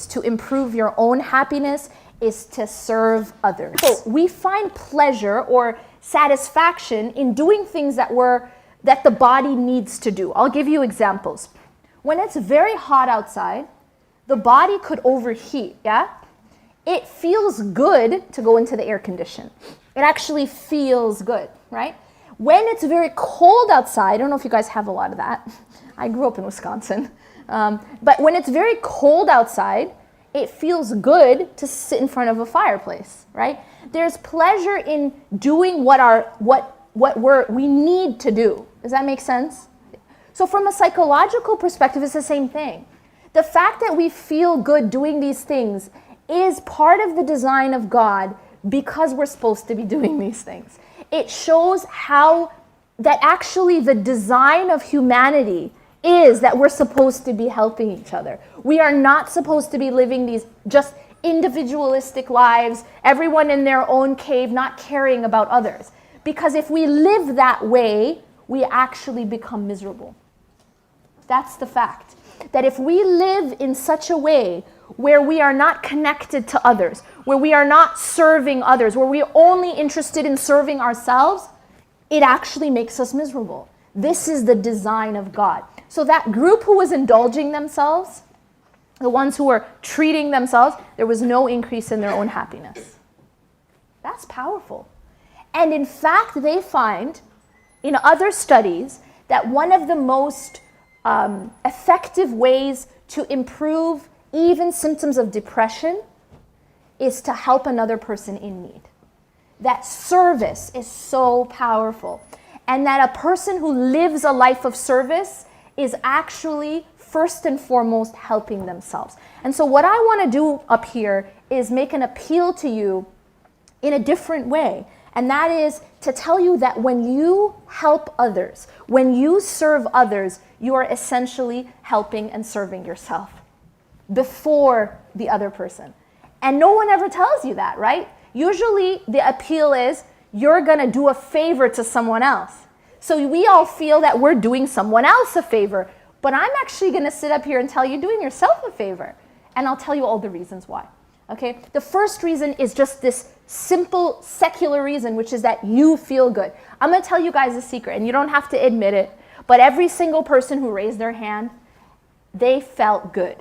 to improve your own happiness is to serve others. So we find pleasure or satisfaction in doing things that the body needs to do. I'll give you examples. When it's very hot outside, the body could overheat, yeah? It feels good to go into the air condition. It actually feels good, right? When it's very cold outside, I don't know if you guys have a lot of that. I grew up in Wisconsin. But when it's very cold outside, it feels good to sit in front of a fireplace, right? There's pleasure in doing what we need to do. Does that make sense? So from a psychological perspective, it's the same thing. The fact that we feel good doing these things is part of the design of God because we're supposed to be doing these things. It shows how that actually the design of humanity is that we're supposed to be helping each other. We are not supposed to be living these just individualistic lives, everyone in their own cave, not caring about others. Because if we live that way, we actually become miserable. That's the fact. That if we live in such a way where we are not connected to others, where we are not serving others, where we are only interested in serving ourselves, it actually makes us miserable. This is the design of God. So that group who was indulging themselves, the ones who were treating themselves, there was no increase in their own happiness. That's powerful. And in fact, they find in other studies that one of the most effective ways to improve even symptoms of depression is to help another person in need. That service is so powerful. And that a person who lives a life of service is actually first and foremost helping themselves. And so what I want to do up here is make an appeal to you in a different way. And that is to tell you that when you help others, when you serve others, you are essentially helping and serving yourself before the other person. And no one ever tells you that, right? Usually the appeal is you're going to do a favor to someone else. So we all feel that we're doing someone else a favor, but I'm actually going to sit up here and tell you doing yourself a favor. And I'll tell you all the reasons why. Okay? The first reason is just this simple secular reason, which is that you feel good. I'm going to tell you guys a secret, and you don't have to admit it, but every single person who raised their hand, they felt good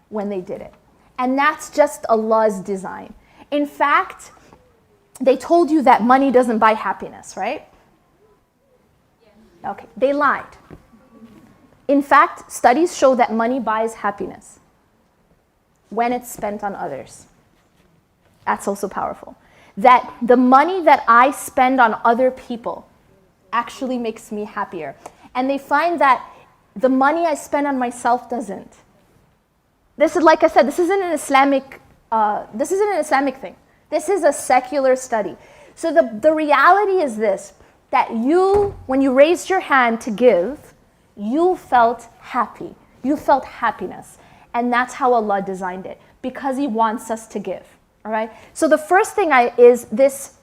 when they did it. And that's just Allah's design. In fact, they told you that money doesn't buy happiness, right? Okay, they lied. In fact, studies show that money buys happiness when it's spent on others. That's also powerful. That the money that I spend on other people actually makes me happier. And they find that the money I spend on myself doesn't. This is, like I said, this isn't an Islamic thing. This is a secular study. So the reality is this, that you, when you raised your hand to give, you felt happy. You felt happiness. And that's how Allah designed it, because He wants us to give. All right? So the first thing is this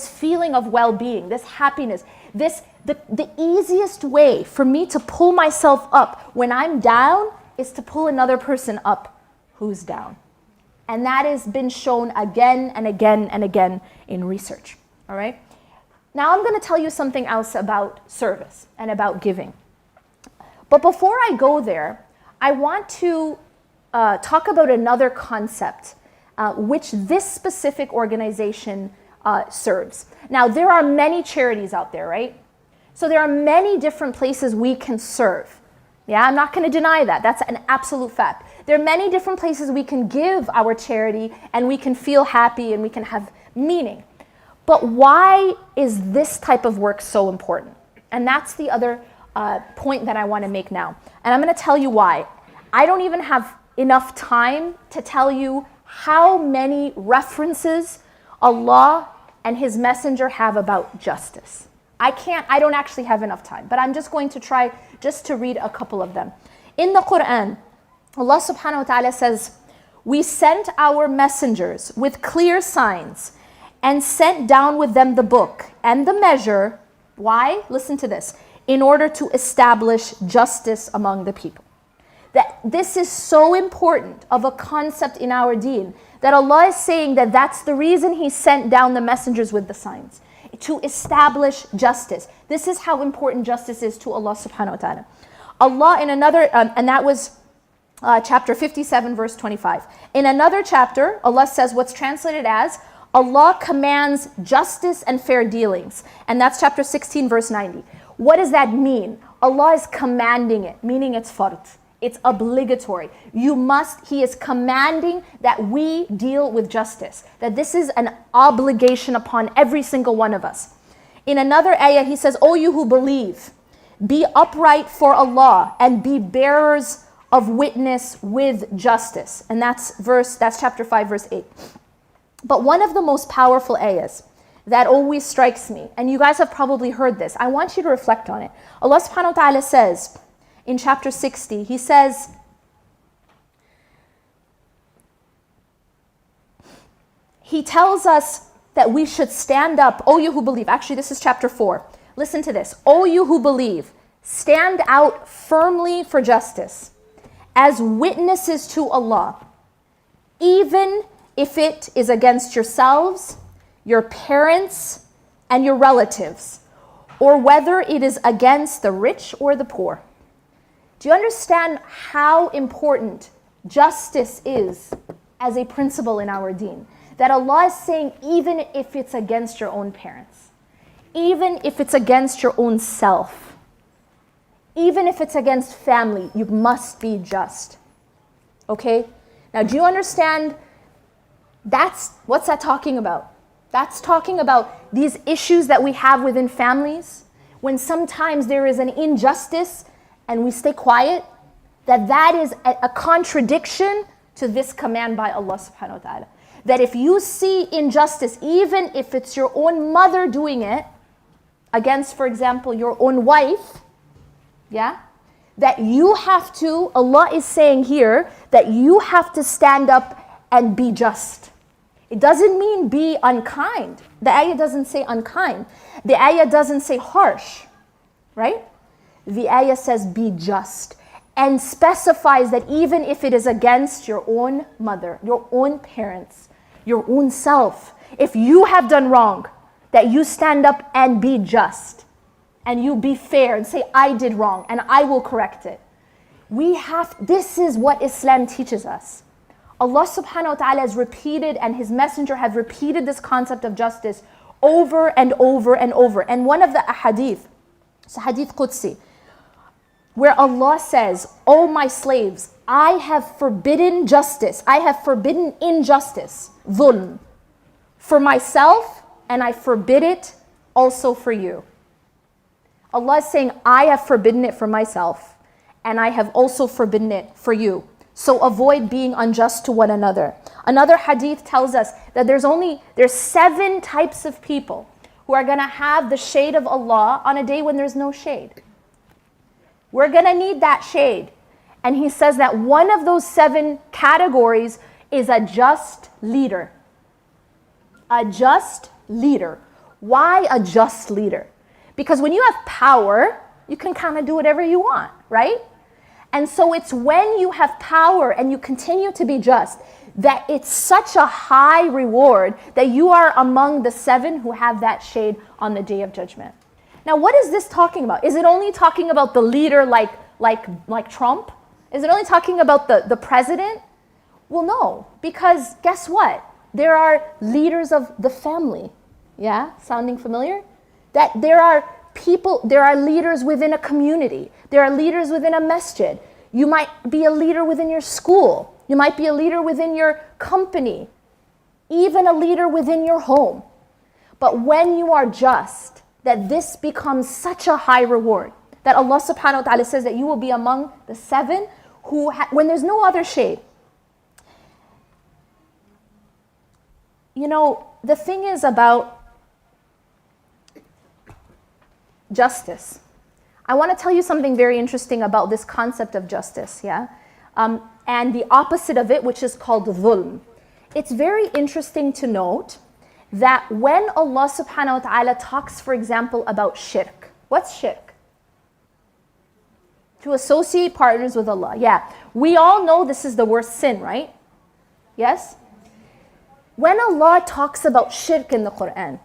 feeling of well-being, this happiness, the easiest way for me to pull myself up when I'm down is to pull another person up who's down. And that has been shown again and again and again in research. All right? Now I'm going to tell you something else about service and about giving. But before I go there, I want to talk about another concept which this specific organization serves. Now, there are many charities out there, right? So there are many different places we can serve. Yeah, I'm not going to deny that. That's an absolute fact. There are many different places we can give our charity and we can feel happy and we can have meaning. But why is this type of work so important? And that's the other point that I want to make now. And I'm going to tell you why. I don't even have enough time to tell you how many references Allah and His Messenger have about justice. I don't actually have enough time, but I'm just going to try just to read a couple of them. In the Quran, Allah subhanahu wa ta'ala says, "We sent our messengers with clear signs and sent down with them the book and the measure." Why? Listen to this. "In order to establish justice among the people." that this is so important of a concept in our deen, that Allah is saying that that's the reason He sent down the messengers with the signs, to establish justice. This is how important justice is to Allah subhanahu wa ta'ala. Allah in another, and that was chapter 57 verse 25. In another chapter, Allah says what's translated as, Allah commands justice and fair dealings. And that's chapter 16 verse 90. What does that mean? Allah is commanding it, meaning it's fard. It's obligatory. He is commanding that we deal with justice. That this is an obligation upon every single one of us. In another ayah, He says, O you who believe, be upright for Allah and be bearers of witness with justice. And that's chapter 5, verse 8. But one of the most powerful ayahs that always strikes me, and you guys have probably heard this, I want you to reflect on it. Allah subhanahu wa ta'ala says, in chapter 60, He says, He tells us that we should stand up, O you who believe. Actually, this is chapter 4. Listen to this. O you who believe, stand out firmly for justice as witnesses to Allah, even if it is against yourselves, your parents, and your relatives, or whether it is against the rich or the poor. Do you understand how important justice is as a principle in our deen? That Allah is saying, even if it's against your own parents, even if it's against your own self, even if it's against family, you must be just. Okay? Now, do you understand? What's that talking about? That's talking about these issues that we have within families, when sometimes there is an injustice and we stay quiet, that is a contradiction to this command by Allah subhanahu wa ta'ala. That if you see injustice, even if it's your own mother doing it, against, for example, your own wife, yeah, that you have to, Allah is saying here, that you have to stand up and be just. It doesn't mean be unkind. The ayah doesn't say unkind. The ayah doesn't say harsh, right? The ayah says be just, and specifies that even if it is against your own mother, your own parents, your own self, if you have done wrong, that you stand up and be just, and you be fair and say, I did wrong and I will correct it. This is what Islam teaches us. Allah subhanahu wa ta'ala has repeated, and His messenger have repeated this concept of justice over and over and over. And one of the ahadith, it's a hadith Qudsi, where Allah says, O my slaves, I have forbidden justice, I have forbidden injustice, dhulm, for myself, and I forbid it also for you. Allah is saying, I have forbidden it for myself, and I have also forbidden it for you. So avoid being unjust to one another. Another hadith tells us that there's 7 types of people who are going to have the shade of Allah on a day when there's no shade. We're going to need that shade. And He says that one of those 7 categories is a just leader. A just leader. Why a just leader? Because when you have power, you can kind of do whatever you want, right? And so it's when you have power and you continue to be just, that it's such a high reward that you are among the 7 who have that shade on the day of judgment. Now, what is this talking about? Is it only talking about the leader like Trump? Is it only talking about the president? Well, no, because guess what? There are leaders of the family. Yeah, sounding familiar? That there are people, there are leaders within a community. There are leaders within a masjid. You might be a leader within your school. You might be a leader within your company. Even a leader within your home. But when you are just, that this becomes such a high reward. That Allah subhanahu wa ta'ala says that you will be among the 7 who, when there's no other shade. You know, the thing is about justice. I want to tell you something very interesting about this concept of justice, yeah? And the opposite of it, which is called dhulm. It's very interesting to note that when Allah subhanahu wa ta'ala talks, for example, about shirk. What's shirk? To associate partners with Allah. Yeah. We all know this is the worst sin, right? Yes? When Allah talks about shirk in the Quran,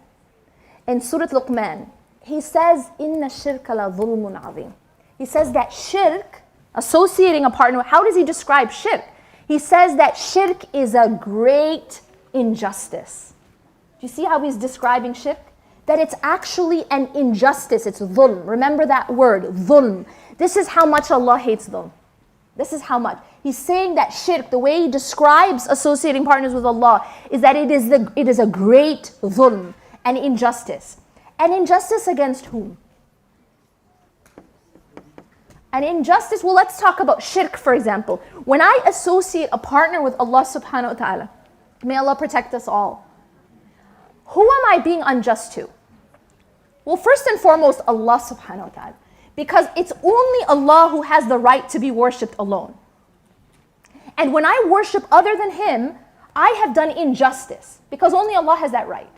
in Surah Luqman, He says, "Inna shirka la dhulmun azim." He says that shirk, associating a partner, how does He describe shirk? He says that shirk is a great injustice. Do you see how He's describing shirk? That it's actually an injustice. It's dhulm. Remember that word, dhulm. This is how much Allah hates dhulm. This is how much. He's saying that shirk, the way He describes associating partners with Allah, is that it is a great dhulm, an injustice. An injustice against whom? An injustice, well, let's talk about shirk, for example. When I associate a partner with Allah subhanahu wa ta'ala, may Allah protect us all. Who am I being unjust to? Well, first and foremost, Allah subhanahu wa ta'ala. Because it's only Allah who has the right to be worshipped alone. And when I worship other than Him, I have done injustice. Because only Allah has that right.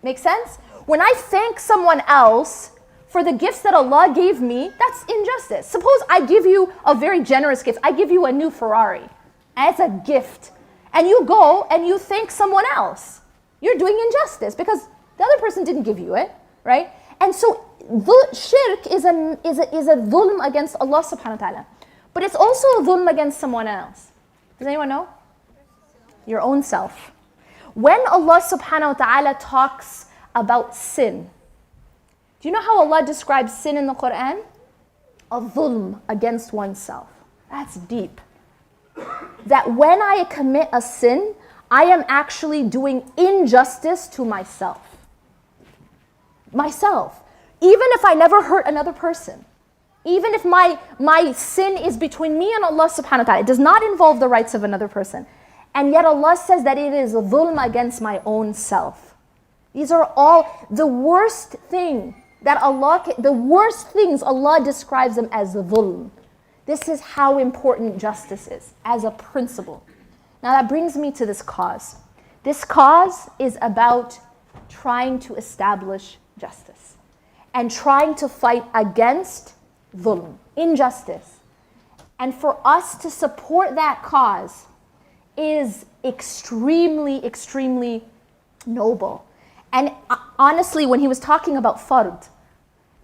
Make sense? When I thank someone else for the gifts that Allah gave me, that's injustice. Suppose I give you a very generous gift. I give you a new Ferrari. And it's a gift. And you go and you thank someone else. You're doing injustice because the other person didn't give you it, right? And so shirk is a dhulm against Allah subhanahu wa ta'ala. But it's also a dhulm against someone else. Does anyone know? Your own self. When Allah subhanahu wa ta'ala talks about sin, do you know how Allah describes sin in the Quran? A dhulm against oneself. That's deep. That when I commit a sin, I am actually doing injustice to myself. Myself. Even if I never hurt another person. Even if my sin is between me and Allah subhanahu wa ta'ala. It does not involve the rights of another person. And yet Allah says that it is a dhulm against my own self. These are all the worst thing that the worst things Allah describes them as the dhulm. This is how important justice is as a principle. Now that brings me to this cause. This cause is about trying to establish justice and trying to fight against dhulm, injustice. And for us to support that cause is extremely, extremely noble. And honestly, when he was talking about fard,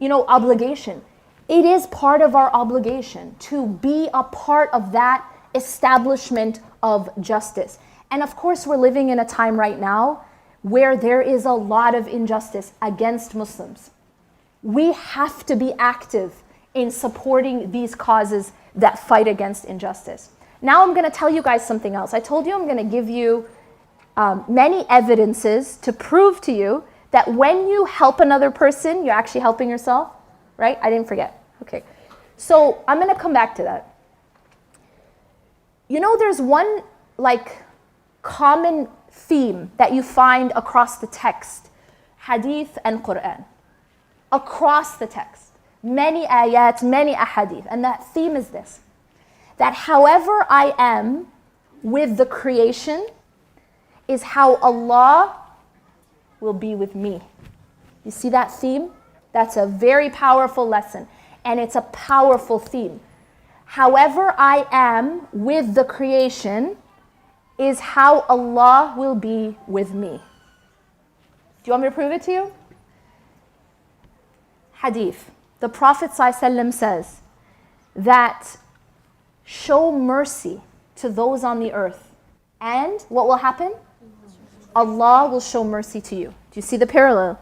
obligation, it is part of our obligation to be a part of that establishment of justice. And of course, we're living in a time right now where there is a lot of injustice against Muslims. We have to be active in supporting these causes that fight against injustice. Now I'm going to tell you guys something else. I told you I'm going to give you many evidences to prove to you that when you help another person, you're actually helping yourself, right? I didn't forget. Okay. So I'm going to come back to that. There's one common theme that you find across the text, hadith and Quran. Across the text. Many ayat, many ahadith. And that theme is this. That however I am with the creation is how Allah will be with me. You see that theme? That's a very powerful lesson. And it's a powerful theme. However I am with the creation is how Allah will be with me. Do you want me to prove it to you? Hadith. The Prophet ﷺ says that show mercy to those on the earth. And what will happen? Allah will show mercy to you. Do you see the parallel?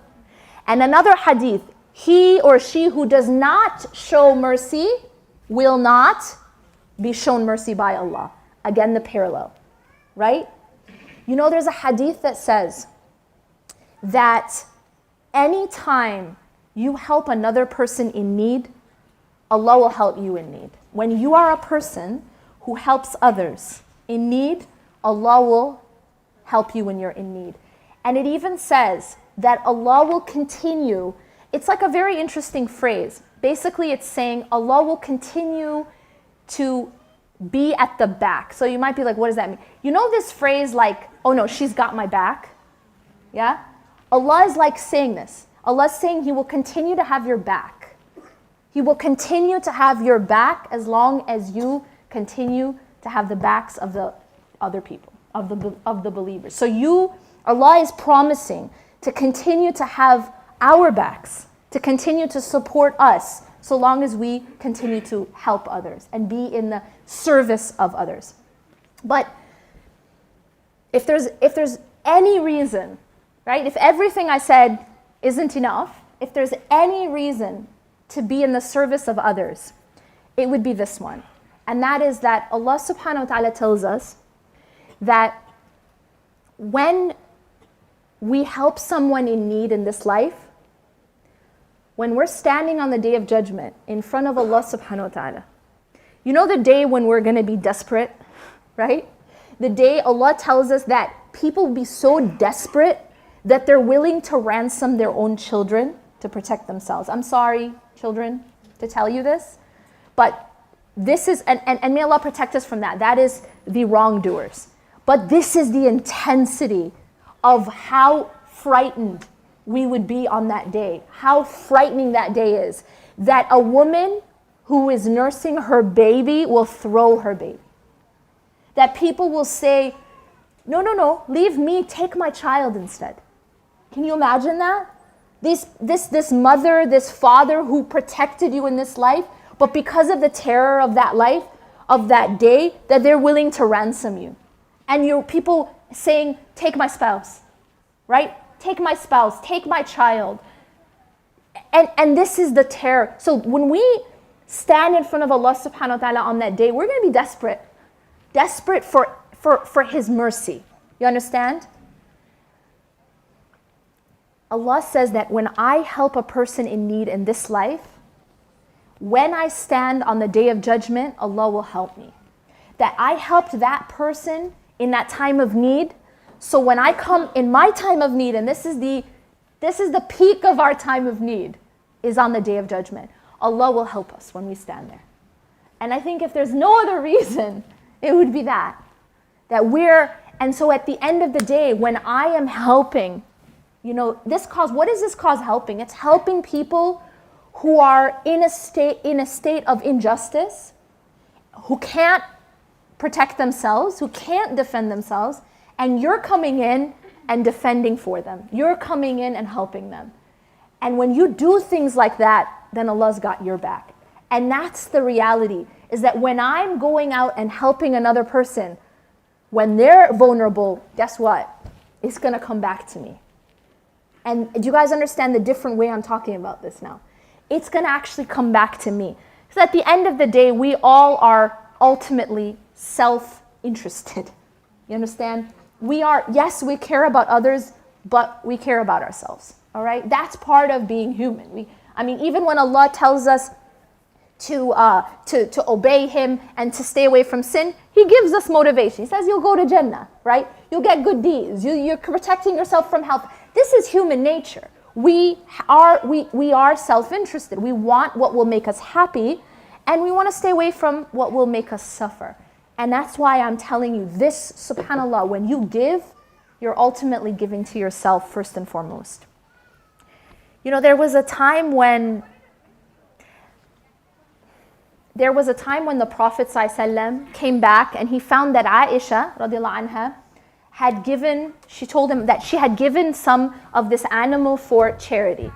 And another hadith, he or she who does not show mercy will not be shown mercy by Allah. Again, the parallel, right? There's a hadith that says that anytime you help another person in need, Allah will help you in need. When you are a person who helps others in need, Allah will help you when you're in need. And it even says that Allah will continue. It's like a very interesting phrase. Basically, it's saying Allah will continue to be at the back. So you might be like, what does that mean? This phrase oh no, she's got my back? Yeah? Allah is saying this. Allah is saying He will continue to have your back. He will continue to have your back as long as you continue to have the backs of the other people, of the believers. So Allah is promising to continue to have our backs, to continue to support us, so long as we continue to help others and be in the service of others. But if there's any reason, right, if everything I said isn't enough, if there's any reason to be in the service of others, it would be this one. And that is that Allah subhanahu wa ta'ala tells us that when we help someone in need in this life, when we're standing on the day of judgment in front of Allah subhanahu wa ta'ala, you know the day when we're going to be desperate, right? The day Allah tells us that people will be so desperate that they're willing to ransom their own children to protect themselves. I'm sorry, children, to tell you this, but this is, and may Allah protect us from that. That is the wrongdoers. But this is the intensity of how frightened we would be on that day. How frightening that day is. That a woman who is nursing her baby will throw her baby. That people will say, no, leave me, take my child instead. Can you imagine that? This mother, this father who protected you in this life, but because of the terror of that life, of that day, that they're willing to ransom you. And your people saying, take my spouse, right? Take my spouse, take my child. And this is the terror. So when we stand in front of Allah subhanahu wa ta'ala on that day, we're going to be desperate. Desperate for His mercy. You understand? Allah says that when I help a person in need in this life, when I stand on the day of judgment, Allah will help me. That I helped that person in that time of need, so when I come in my time of need, and this is the peak of our time of need, is on the day of judgment. Allah will help us when we stand there. And I think if there's no other reason, it would be that and so at the end of the day, when I am helping, this cause, what is this cause helping? It's helping people who are in a state of injustice, who can't protect themselves, who can't defend themselves, and you're coming in and defending for them. You're coming in and helping them. And when you do things like that, then Allah's got your back. And that's the reality, is that when I'm going out and helping another person, when they're vulnerable, guess what? It's going to come back to me. And do you guys understand the different way I'm talking about this now? It's going to actually come back to me. So at the end of the day, we all are ultimately self-interested. You understand? Yes, we care about others, but we care about ourselves. All right? That's part of being human. Even when Allah tells us to obey Him and to stay away from sin, He gives us motivation. He says you'll go to Jannah, right? You'll get good deeds. You're protecting yourself from hell. This is human nature. We are self-interested. We want what will make us happy, and we want to stay away from what will make us suffer. And that's why I'm telling you this, subhanAllah, when you give, you're ultimately giving to yourself first and foremost. There was a time when the Prophet ﷺ came back and he found that Aisha radiallahu anha she told him that she had given some of this animal for charity.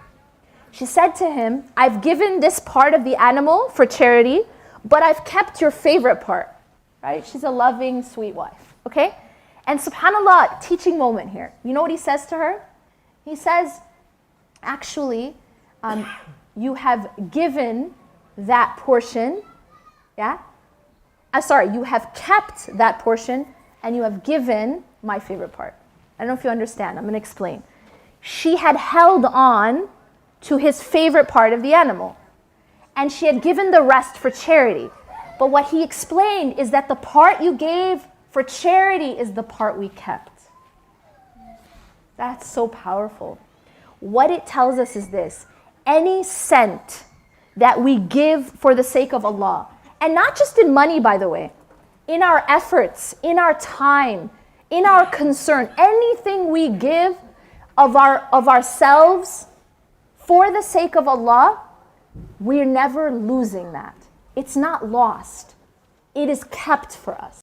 She said to him, I've given this part of the animal for charity, but I've kept your favorite part, right? She's a loving, sweet wife, okay? And subhanAllah, teaching moment here. You know what he says to her? He says, actually, you have given that portion, you have kept that portion and you have given my favorite part. I don't know if you understand. I'm going to explain. She had held on to his favorite part of the animal, and she had given the rest for charity. But what he explained is that the part you gave for charity is the part we kept. That's so powerful. What it tells us is this: any cent that we give for the sake of Allah, and not just in money, by the way, in our efforts, in our time, in our concern, anything we give of ourselves for the sake of Allah, we're never losing that. It's not lost. It is kept for us.